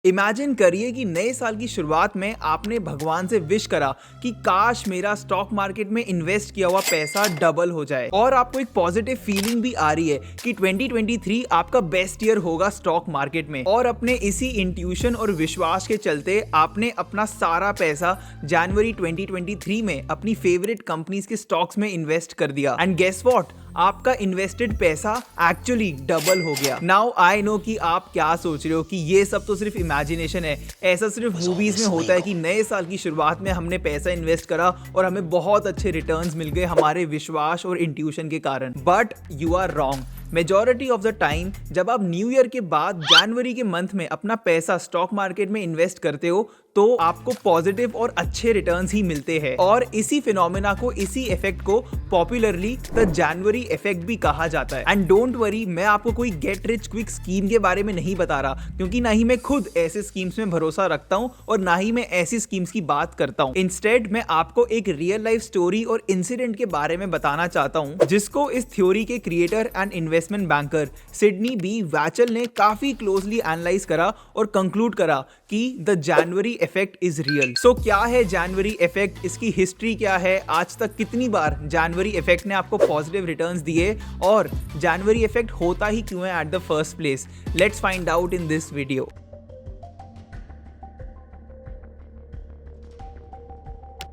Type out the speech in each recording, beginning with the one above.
Imagine करिए कि नए साल की शुरुआत में आपने भगवान से विश करा कि काश मेरा स्टॉक मार्केट में इन्वेस्ट किया हुआ पैसा डबल हो जाए और आपको एक पॉजिटिव फीलिंग भी आ रही है कि 2023 आपका बेस्ट ईयर होगा स्टॉक मार्केट में। और अपने इसी इंट्यूशन और विश्वास के चलते आपने अपना सारा पैसा जनवरी 2023 में अपनी फेवरेट कंपनीज के स्टॉक्स में इन्वेस्ट कर दिया एंड गेस व्हाट, आपका इन्वेस्टेड पैसा एक्चुअली डबल हो गया। नाउ आई नो कि आप क्या सोच रहे हो कि ये सब तो सिर्फ इमेजिनेशन है, ऐसा सिर्फ मूवीज में होता है कि नए साल की शुरुआत में हमने पैसा इन्वेस्ट करा और हमें बहुत अच्छे रिटर्न्स मिल गए हमारे विश्वास और इंट्यूशन के कारण। But you are wrong. Majority of the time जब आप न्यू ईयर के बाद जनवरी के मंथ में अपना पैसा स्टॉक मार्केट में इन्वेस्ट करते हो तो आपको पॉजिटिव और अच्छे रिटर्न्स ही मिलते हैं। और इसी फिनोमेना को, इसी इफेक्ट को पॉपुलरली द जनवरी इफेक्ट भी कहा जाता है। एंड डोंट वरी, मैं आपको कोई गेट रिच क्विक स्कीम के बारे में नहीं बता रहा, क्योंकि ना ही मैं खुद ऐसे स्कीम्स में भरोसा रखता हूं और ना ही मैं ऐसी स्कीम्स की बात करता हूं। इंस्टेड मैं आपको एक रियल लाइफ स्टोरी और इंसिडेंट के बारे में बताना चाहता हूं, जिसको इस थ्योरी के creator and investment banker Sidney B Wachtel ने काफी क्लोजली एनालाइज करा और कंक्लूड करा कि the January effect is real. So क्या है जनवरी इफेक्ट, इसकी हिस्ट्री क्या है, आज तक कितनी बार जनवरी इफेक्ट ने आपको पॉजिटिव रिटर्न्स दिए और जनवरी इफेक्ट होता ही क्यों है at the first place. Let's find out in this video.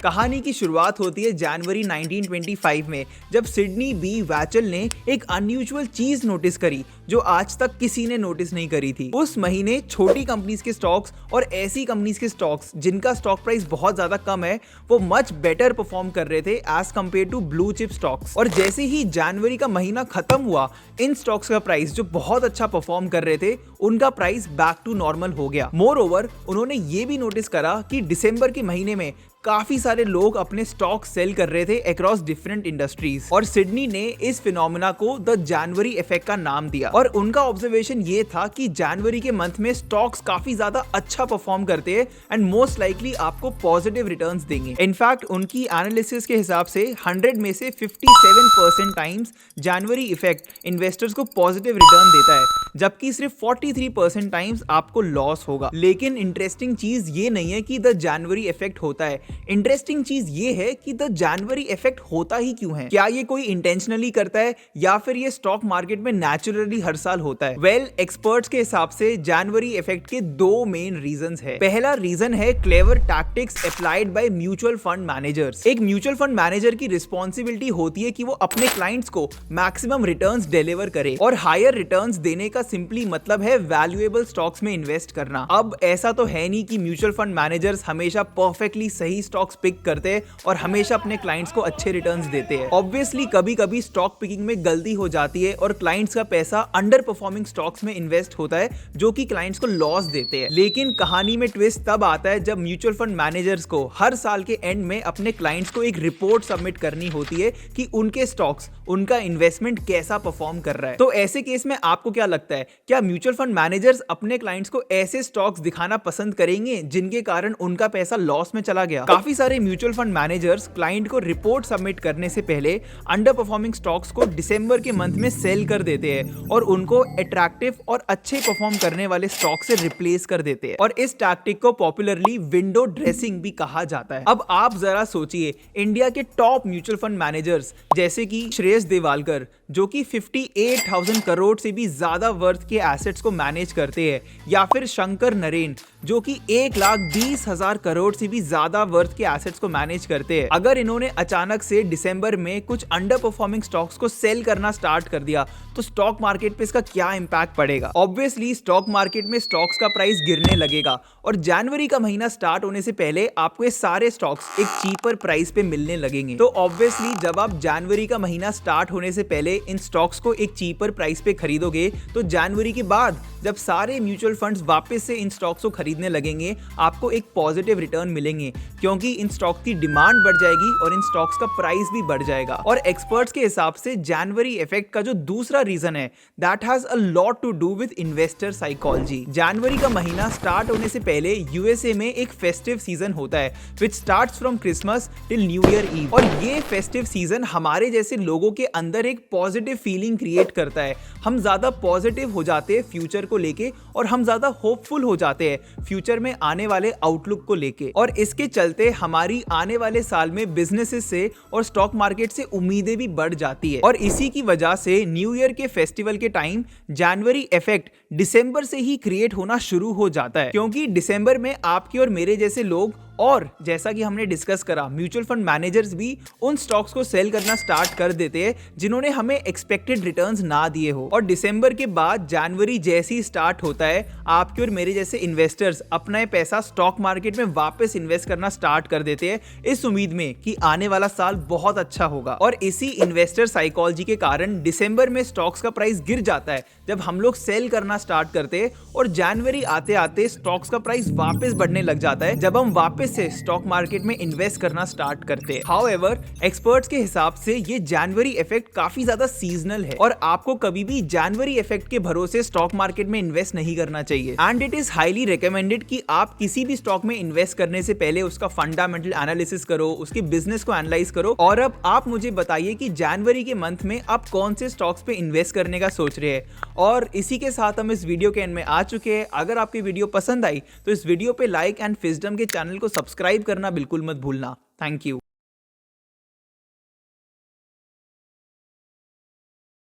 कहानी की शुरुआत होती है जनवरी 1925 में, जब सिडनी बी वैचल ने एक अनयूजुअल चीज नोटिस करी जो आज तक किसी ने नोटिस नहीं करी थी। उस महीने छोटी कंपनीज के स्टॉक्स और ऐसी कंपनीज के स्टॉक्स जिनका स्टॉक प्राइस बहुत ज्यादा कम है, वो मच बेटर परफॉर्म कर रहे थे as compare to blue chip stocks. और जैसे ही जनवरी का महीना खत्म हुआ, इन स्टॉक्स का प्राइस जो बहुत अच्छा परफॉर्म कर रहे थे, उनका प्राइस बैक टू नॉर्मल हो गया। मोर ओवर, उन्होंने ये भी नोटिस करा कि दिसंबर के महीने में काफी सारे लोग अपने स्टॉक सेल कर रहे थे अक्रॉस डिफरेंट इंडस्ट्रीज। और सिडनी ने इस फिनोमेना को द जनवरी इफेक्ट का नाम दिया। और उनका ऑब्जर्वेशन ये था कि जनवरी के मंथ में स्टॉक्स काफी ज्यादा अच्छा परफॉर्म करते हैं एंड मोस्ट लाइकली आपको पॉजिटिव रिटर्न्स देंगे। इनफैक्ट उनकी एनालिसिस के हिसाब से 100 में से 57% टाइम्स जनवरी इफेक्ट इन्वेस्टर्स को पॉजिटिव रिटर्न देता है, जबकि सिर्फ 43% टाइम्स आपको लॉस होगा। लेकिन इंटरेस्टिंग चीज ये नहीं है कि द जनवरी इफेक्ट होता है, इंटरेस्टिंग चीज ये है कि द जनवरी इफेक्ट होता ही क्यों है। क्या ये कोई इंटेंशनली करता है या फिर ये स्टॉक मार्केट में नेचुरली हर साल होता है? वेल, एक्सपर्ट्स के हिसाब से जनवरी इफेक्ट के दो मेन रीजंस है। पहला रीजन है clever tactics applied by mutual fund managers. एक म्यूचुअल फंड मैनेजर की रिस्पॉन्सिबिलिटी होती है कि वो अपने क्लाइंट्स को मैक्सिमम रिटर्न्स डिलीवर करे, और हायर रिटर्न्स देने का सिंपली मतलब है वैल्यूएबल स्टॉक्स में इन्वेस्ट करना। अब ऐसा तो है नहीं कि म्यूचुअल फंड मैनेजर्स हमेशा परफेक्टली सही स्टॉक्स पिक करते हैं और हमेशा अपने क्लाइंट्स को अच्छे रिटर्न्स देते हैं। ऑब्वियसली कभी कभी स्टॉक पिकिंग में गलती हो जाती है और क्लाइंट्स का पैसा अंडर परफॉर्मिंग स्टॉक्स में इन्वेस्ट होता है, जो कि क्लाइंट्स को लॉस देते हैं। लेकिन कहानी में ट्विस्ट तब आता है जब म्यूचुअल फंड मैनेजर्स को हर साल के एंड में अपने क्लाइंट्स को एक रिपोर्ट सबमिट करनी होती है कि उनके स्टॉक्स, उनका इन्वेस्टमेंट कैसा परफॉर्म कर रहा है। तो ऐसे केस में आपको क्या लगता है, क्या म्यूचुअल फंड मैनेजर्स अपने क्लाइंट्स को ऐसे स्टॉक्स दिखाना पसंद करेंगे जिनके कारण उनका पैसा लॉस में चला गया? काफी सारे म्यूचुअल फंड मैनेजर्स क्लाइंट को रिपोर्ट सबमिट करने से पहले अंडर परफॉर्मिंग स्टॉक्स को दिसंबर के मंथ में सेल कर देते हैं और उनको अट्रैक्टिव और अच्छे परफॉर्म करने वाले स्टॉक से रिप्लेस कर देते हैं। और इस टैक्टिक को पॉपुलरली विंडो ड्रेसिंग भी कहा जाता है। अब आप जरा सोचिए, इंडिया के टॉप म्यूचुअल फंड मैनेजर्स जैसे कि श्रेयस देवालकर, जो कि 58,000 करोड़ से भी ज्यादा वर्थ के एसेट्स को मैनेज करते हैं, या फिर शंकर नरेन, जो कि 1,20,000 करोड़ से भी ज्यादा वर्थ के एसेट्स को मैनेज करते हैं, अगर इन्होंने अचानक से दिसंबर में कुछ अंडर परफॉर्मिंग स्टॉक्स को सेल करना स्टार्ट कर दिया तो स्टॉक मार्केट पे इसका क्या इंपैक्ट पड़ेगा? ऑब्वियसली स्टॉक मार्केट में स्टॉक्स का प्राइस गिरने लगेगा और जनवरी का महीना स्टार्ट होने से पहले आपको ये सारे स्टॉक्स एक चीपर प्राइस पे मिलने लगेंगे। तो ऑब्वियसली जब आप जनवरी का महीना स्टार्ट होने से पहले इन स्टॉक्स को एक चीपर प्राइस पे खरीदोगे तो जनवरी के बाद जब सारे म्यूचुअल फंड्स वापस से इन स्टॉक्स को खरीदने लगेंगे, आपको एक पॉजिटिव रिटर्न मिलेंगे, क्योंकि इन स्टॉक की डिमांड बढ़ जाएगी और इन स्टॉक्स का प्राइस भी बढ़ जाएगा। और एक्सपर्ट्स के हिसाब से जनवरी इफेक्ट का जो दूसरा रीजन है, that has a lot to do with investor psychology. जनवरी का महीना स्टार्ट होने से पहले यूएसए में एक फेस्टिव सीजन होता है which starts from Christmas till New Year eve. और ये फेस्टिव सीजन हमारे जैसे लोगों के अंदर एक पॉजिटिव फीलिंग क्रिएट करता है। हम ज्यादा पॉजिटिव हो जाते हैं फ्यूचर को लेके और हम ज्यादा होपफुल हो जाते हैं फ्यूचर में आने वाले आउटलुक को लेके, और इसके चलते हमारी आने वाले साल में बिजनेसेस से और स्टॉक मार्केट से उम्मीदें भी बढ़ जाती है। और इसी की वजह से न्यू ईयर के फेस्टिवल के टाइम जनवरी इफेक्ट दिसंबर से ही क्रिएट होना शुरू हो जाता है, क्योंकि दिसंबर में आपके और मेरे जैसे लोग, और जैसा कि हमने डिस्कस करा, म्यूचुअल फंड मैनेजर्स भी उन स्टॉक्स को सेल करना स्टार्ट कर देते हैं जिन्होंने हमें एक्सपेक्टेड रिटर्न्स ना दिए हो। और दिसंबर के बाद जनवरी जैसे ही स्टार्ट होता है, आपके और मेरे जैसे इन्वेस्टर्स अपना पैसा स्टॉक मार्केट में वापस इन्वेस्ट करना स्टार्ट कर देते हैं इस उम्मीद में कि आने वाला साल बहुत अच्छा होगा। और इसी इन्वेस्टर साइकोलॉजी के कारण दिसंबर में स्टॉक्स का प्राइस गिर जाता है जब हम लोग सेल करना स्टार्ट करते हैं, और जनवरी आते आते स्टॉक्स का प्राइस वापस बढ़ने लग जाता है जब हम वापस से स्टॉक मार्केट में इन्वेस्ट करना स्टार्ट करते हैं। हाउएवर, एक्सपर्ट्स के हिसाब से ये जनवरी इफेक्ट काफी ज्यादा सीजनल है और आपको कभी भी जनवरी इफेक्ट के भरोसे स्टॉक मार्केट में इन्वेस्ट नहीं करना चाहिए। And it is highly recommended कि आप किसी भी स्टॉक में इन्वेस्ट करने से पहले उसका फंडामेंटल एनालिसिस करो, उसके बिजनेस को एनालाइज करो। और अब आप मुझे बताइए कि जनवरी के मंथ में आप कौन से स्टॉक्स पे इन्वेस्ट करने का सोच रहे हैं। और इसी के साथ हम इस वीडियो के एंड में आ चुके हैं। अगर आपकी वीडियो पसंद आई तो इस वीडियो पे लाइक एंड फिजडम के चैनल को सब्सक्राइब करना बिल्कुल मत भूलना। Thank you.